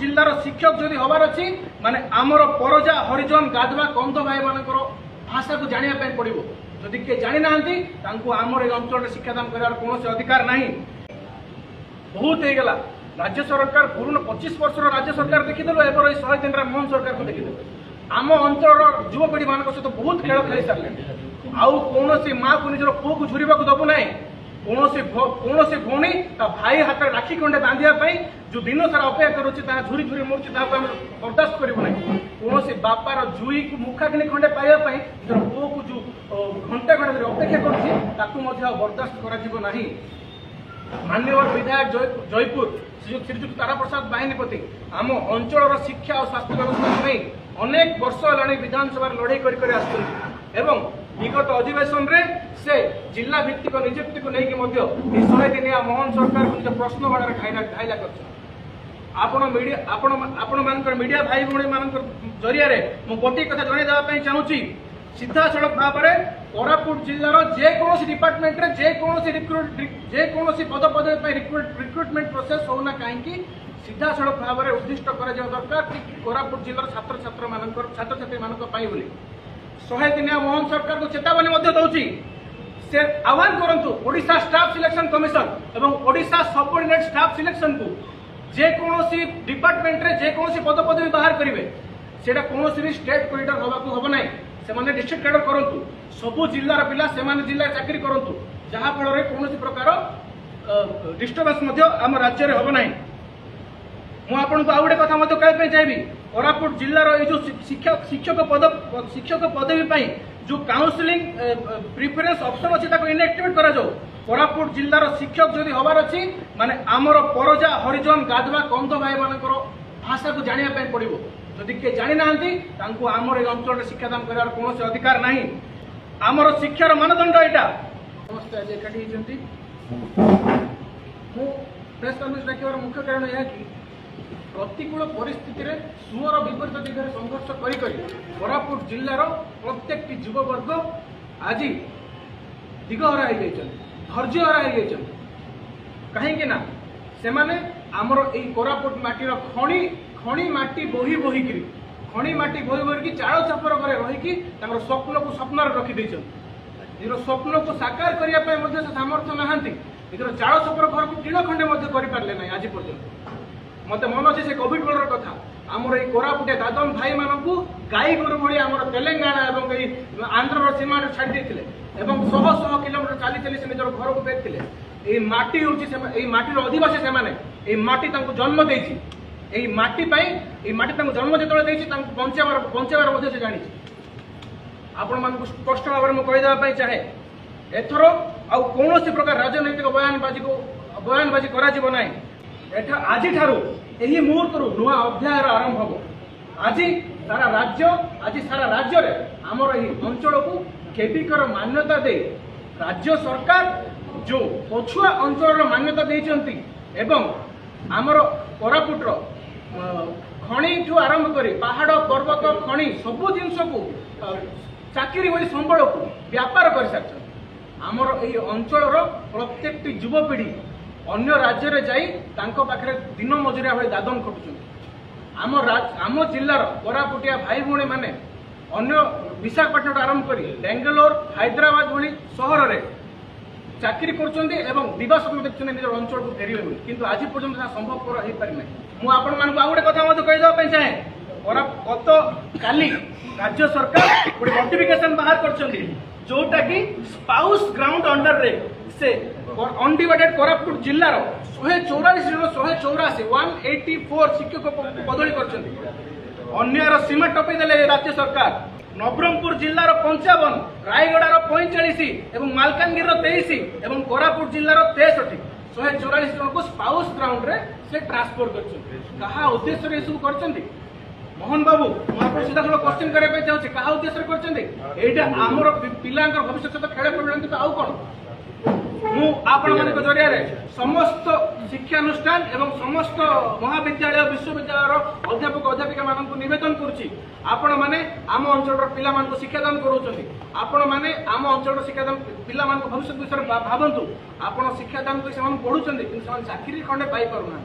जिलार शिक्षक जदि हबार अच्छी माने आमर परजा हरिजन गाधवा कंध भाई मान भाषा को जानापी पड़ो जदि किए जानी ना आमर ये अंचल शिक्षादान कर कौन अधिकार ना बहुत हो गला राज्य सरकार पुराना 25 वर्ष राज्य सरकार देखीदेलु एबर 100 दिन मोहन सरकार को देखीदेलु आम अंचल युवपीढ़ी मान सहित बहुत खेल खेली सारे आउ कौन माँ को निजर पुओ को झुरवा दबू ना कौन भौणी भाई हाथ राखी खंडे बांधापी जो दिन सारा अपेक्षा करुच्ची झुरी झुरी मरुच्ची बर्दाश्त करूँ ना कौन बापार जुई को मुखाग्नि खंडे पाइबापी निजर पुओ को जो घंटा घंटा अपेक्षा करुच्ची बर्दाश्त कर माननीय विधायक जयपुर श्रीजुक्त तारा प्रसाद बाहिनीपति आम अंचल शिक्षा और स्वास्थ्य व्यवस्था नहीं अनेक वर्ष है विधानसभा लड़ाई कर विगत अधिवेशन रे से जिला भित्तिक नियुक्ति को लेकिन 100 दिनिया मोहन सरकार को प्रश्न बाड़े घाइला कर मीडिया भाई भाई मान जरिया मुझे गोटे कथा जनईदेवाई चाहूँगी सीधा सड़क भाव में कोरापुट जिलार जेकोसी डिपार्टमेंट रे जेकोसी पद पदवी रिक्रुटमेंट प्रोसेस होना कहीं सीधा सड़क भाव में उद्दिष्ट कर दरकार कि कोरापुट जिलार छात्र छात्री मान 100 दिनिया मोहन सरकार को चेतावनी दूसरी से आह्वान करूँ ओडिशा स्टाफ सिलेक्शन कमिशन एवं ओडिशा सबऑर्डिनेट स्टाफ सिलेक्शन को जेकोसी डिपार्टमेंट रे जेकोसी पद पदवी बाहर करेंगे सेटा कौन भी स्टेट कॉरिडोर होगा हम ना से डिस्ट्रिक्ट कैडर करूँ सबू जिलार पिला से जिला चाकरी करूँ जहाँ फल कौन प्रकार डिस्टर्बेंस आम राज्य में हम ना मुझे आउ गोटे कथा कहना चाहिए कोरापुट जिलार जो शिक्षक पदवी जो काउंसिलिंग प्रिफरेंस ऑप्शन अच्छी इनएक्टिवेट करा जाओ कोरापुट जिलार शिक्षक जदि हबार अच्छी माने आमर परजा हरिजन गाधवा कंध भाई मान भाषा को जानापी पड़ो जदि किए जानी ना आमर ये अंचल शिक्षादान कर कौन अधिकार ना आमर शिक्षार मानदंड यहाँ समस्त आज एकाठी प्रेस कॉन्फ्रेंस डाकिबार मुख्य कारण यह कि प्रतिकूल परिस्थिति रे सुअर विपरीत दिगरे संघर्ष करी कोरापुट जिलार प्रत्येक युववर्ग आज दिगहरा हो धैर्य हरा हो कहीं से आमर ये कोरापुट माटीर खणी माटी बोही बोहिकी खणी माटी बोही बोहिकी चाल छपर घरे रहीकि स्वप्न को स्वप्न रखी निजर स्वप्न को साकार करने सामर्थ्य नहांती निजर चाल छपर घर को टीण खंडे करें ना आज पर्यंत मत मन अच्छे से कोविड बेलर कथा आमर ये कोरापुटिया दादन भाई मानक गाई गोरु भाई आम तेलेंगाना और आंध्र सीमा छाड़ी देते शह शह किलोमीटर चली चली से निजर घर को फेरते ये माटी हूँ माटीर अधिवासी से माटी जन्म देती माटी जन्म जो बचार से जानी आपण मान स्पष्ट भाव में कहीदेवाई चाहे एथर आउ कौन प्रकार राजनैतिक बयानबाजी करा आज यही मुहूर्त नुआ अध्याय आरंभ हम आज सारा राज्य रे आमर यही अंचल को केबिकर मान्यता दे राज्य सरकार जो पछुआ अंचल मान्यता देती एवं आमर कोरापुटर खणी ठू आरंभ कर पहाड़ पर्वत खणी सबू जिनस को चाकरी बोली संबल को व्यापार कर सारी आमर यही अंचल प्रत्येक युवपीढ़ी अन्य राज्य रे जाई तांको पाखरे दिन मजुरिया भाई दादन खटुछन आम जिलार कोरापुटिया भाई भाई माने अन्य विशाखापट्टनम आरंभ कर बेंगलोर हैदराबाद भली सहर में चाकरी करछन्ती एवं दिवस देखते निजर अंचल को फेरवे बोली किंतु आज पर्यंत संभवपर हो पारि ना मुझे आपण मानक आउ गोटे कथा कहीदेवाई चाहे गत काली राज्य सरकार गोटे नोटिफिकेशन बाहर करछन्ती जोटा कि स्पाउस ग्राउंड अंडर रे से अनडिवाइडेड कोरापुट जिलार 184 शिक्षक बदली कर सीमा टपेदेले राज्य सरकार नवरंगपुर जिलार 55 रायगड़ार 45 एवं मालकानगिरी 23 एवं कोरापुट जिलार 63 144 जन को स्पाउस ग्राउंड रे से ट्रांसफर कर उद्देश्य सब कर मोहन बाबू मुझे सीधा सब क्वेश्चन करने चाहूँगी क्या उद्देश्य कर पिला भविष्य सहित खेल पड़े आउ कौन जरिया समस्त शिक्षानुष्ठान एवं समस्त महाविद्यालय विश्वविद्यालय अध्यापक अध्यापिका मान नवेदन करुच्ची आपण मैंने आम अंचल पिला शिक्षादान करोचंती आपण मैंने आम अंचल शिक्षादान पिला भविष्य विषय भावतु आप शिक्षादान पढ़ुं चाकरी खंडे पाई पारना